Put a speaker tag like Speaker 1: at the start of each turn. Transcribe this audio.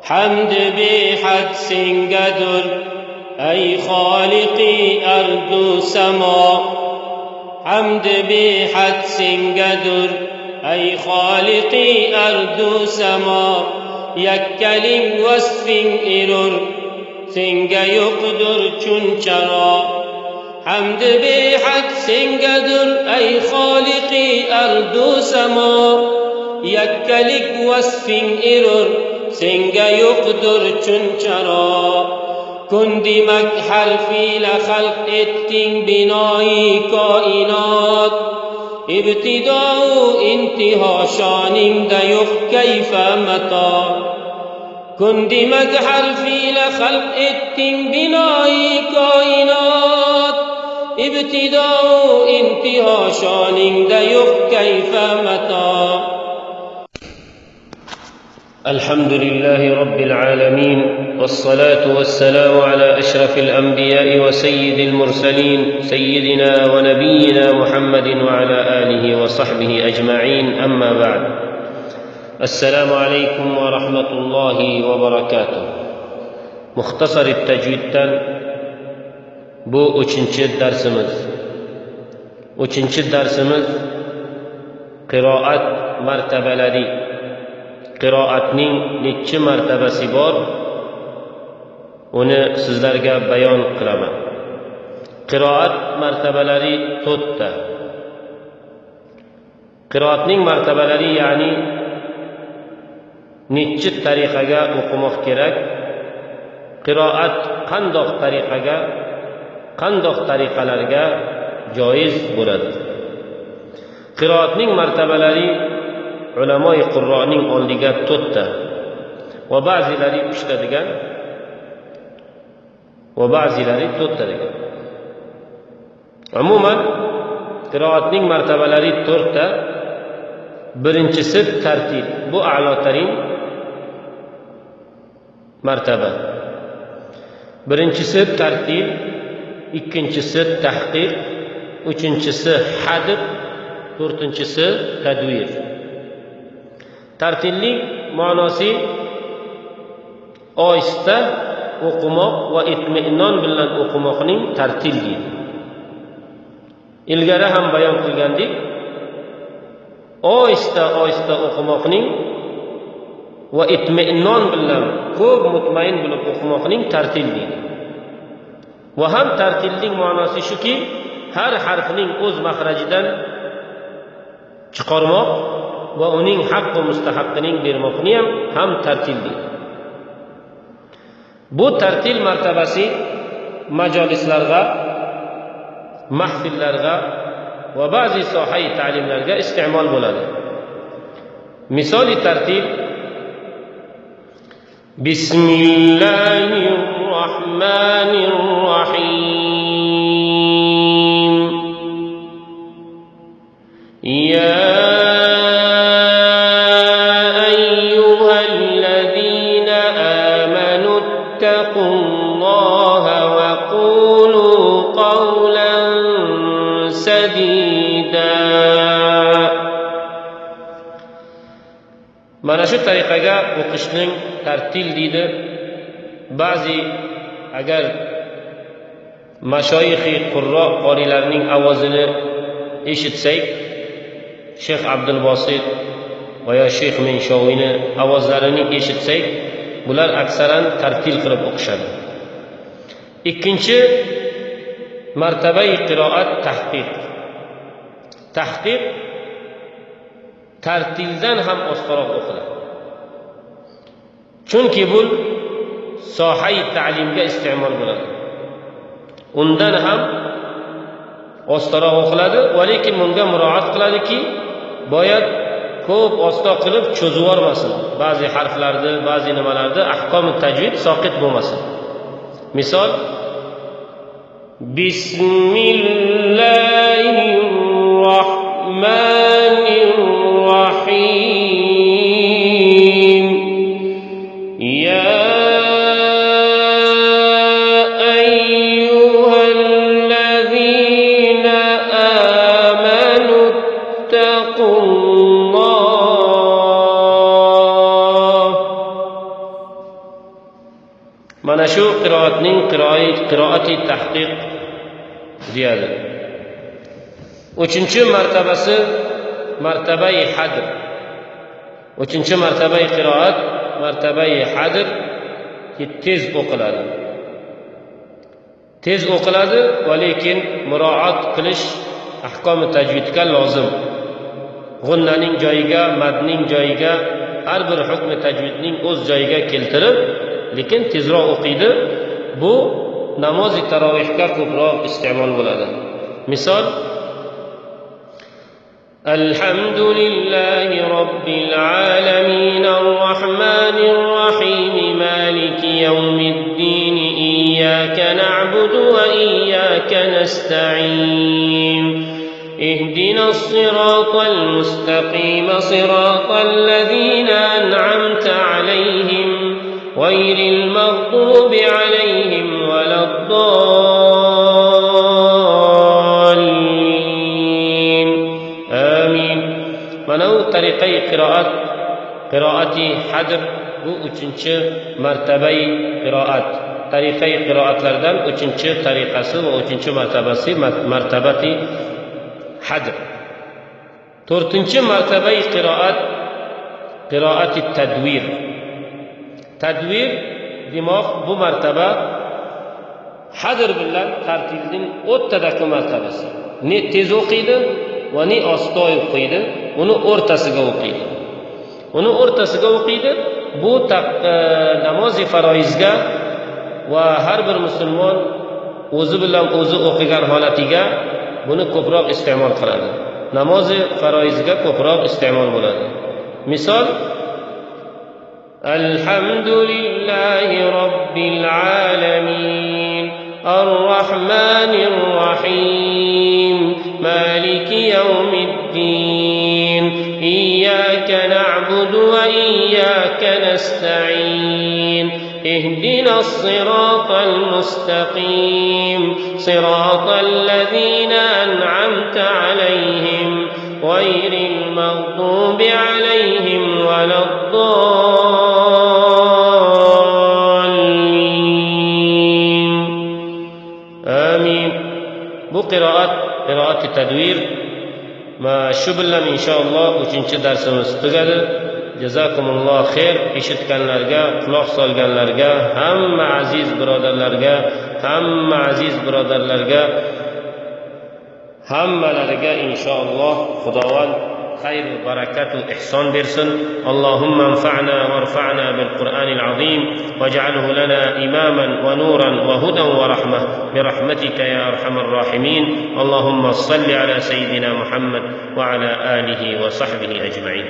Speaker 1: حمد بحد سنگدر ای خالقی ارض و سما. حمد بحد سنگدر ای خالقی ارض و سما. یک کلم وصفین ایرور سنگ یقدر چون چرا. حمد بحد سنگدر ای خالقی ارض و سما. یک کلم وصفین ایرور سنگ یقدر چون چرا. کندی مک حرفی لخلق اتین بنای کائنات. ابتدا و انتها شانیم دیخ کیف متا. کندی مک حرفی لخلق اتین بنای کائنات. ابتدا و انتها شانیم دیخ کیف متا. الحمد لله رب العالمين، والصلاة والسلام على أشرف الأنبياء وسيد المرسلين سيدنا ونبينا محمد وعلى آله وصحبه أجمعين. أما بعد، السلام عليكم ورحمة الله وبركاته. مختصر التجويد bu 3 darsimiz. 3 darsimiz qiroat martabalari. Qiroatning necha martabasi bor, uni sizlarga bayon qilaman. Qiroat martabalari 4 ta. Qiroatning martabalari ya'ni necha tariqaga o'qimoq kerak, qiroat qandoq tariqaga, qandoq tariqalarga joiz bo'ladi. Qiroatning martabalari ulamoi Qur'onning oldiga 4 ta va ba'zilari 3 ta degan va ba'zilari 4 ta degan. Umuman qiroatning martabalari 4 ta. Birinchisi tartil. Bu a'lotarin martaba. Birinchisi tartil, ikkinchisi tahqiq, uchinchisi hadb, to'rtinchisi tadvir. Tartillik ma'nosi oyista o'qimoq va itminon bilan o'qimoqning tartil deydi. Ilgari ham bayon qilgandik, oyista o'qimoqning va itminon bilan ko'p mutmain bo'lib o'qimoqning tartil deydi. Va ham tartilning ma'nosi shuki, har harfning o'z maxrajidan chiqarmoq va uning haq va mustahaqining bermoqni ham tartil deydi. Bu tartil martabasi majolislarga, mahfillarga va ba'zi sohai ta'limlarga iste'mol bo'ladi. Misoli tartil: Bismillahirrahmanirrahim. Ya mana shu tariqaga o'qishning tartil deydi. Ba'zi agar mashoyixi qurro qorilarning ovozini eshitsak, Sheyx Abdulbosit va ya Sheyx Minshoviyni ovozlarini eshitsak, bular aksaran tartil qilib o'qishadi. Ikkinchi martabai qiroat tahqiq. Tahqiq tartildan ham osonroq o'qiladi. Chunki bu sohai ta'limga iste'mol bo'ladi. Undan ham osonroq o'qiladi, va lekin bunga murojaat qiladiki, boyat ko'p osta qilib cho'zib yormasin. Ba'zi harflarni, ba'zi nimalarda ahkom tajvid soqit bo'lmasin. Misol: Bismillahirrahmanirrahim. Ya ayyuhallazina amanu taqullah Mana shu qiroatning qiroati tahqiq deyadi. Uchinchi martabasi martabai hadr. Uchinchi martabai qiroat martabai hadr, tez o'qiladi. Tez o'qiladi, va lekin muroat qilish ahkomi tajvidga lozim. G'unnaning joyiga, madning joyiga, har bir hukmi tajvidning o'z joyiga keltirib, lekin tezroq o'qiydi. Bu namozi tarovihga ko'proq iste'mol bo'ladi. Misol: Alhamdulillahi robbil alamin arrahmanir rahim maliki yawmiddin iyyaka na'budu va iyyaka nasta'in اهدنا الصراط المستقيم صراط الذين أنعمت عليهم غير المغضوب عليهم ولا الضالين آمين. Mana bu tariqai qiroati hadr, bu uchinchi martabai qiroat. Tariqai qiroatlardan uchinchi tariqasi va uchinchi martabasi martabati hadr. To'rtinchi martabai qiroati tadvir. Tadvir demoq, bu martaba hadr bilan tartilning o'rtadagi martabasi. Ne tez o'qiydi va ne ostoy o'qiydi, uni o'rtasiga o'qiydi. Uni o'rtasiga o'qiydi. Bu namozi faroizga va har bir musulmon o'zi bilan o'zi o'qigan holatiga buni ko'proq iste'mol qiladi. Namozi faroizga ko'proq iste'mol bo'ladi. Misol: Alhamdulillahi robbil alamin arrahmanir rahim maliki yawmiddin iyyaka na'budu va iyyaka nasta'in اهدنا الصراط المستقيم صراط الذين أنعمت عليهم غير المغضوب عليهم ولا الضالين آمين. Bu qiroat tadvir. Shu bilan inshaalloh 3-darsimiz tugadi. Jazakumulloh xayr. Eshitganlarga, quloq solganlarga, hamma aziz birodarlarga, hammalariga inshaalloh Xudovand xayr va barakat va ihson bersin. Allohumma anfa'na warfa'na bil Qur'anil azim waj'alhu lana imaman wa nuran wa hudan wa rahmah bi rahmatika ya arhamar rahimin. Allohumma salli ala sayyidina Muhammad wa ala alihi wa sahbihi ajma'in.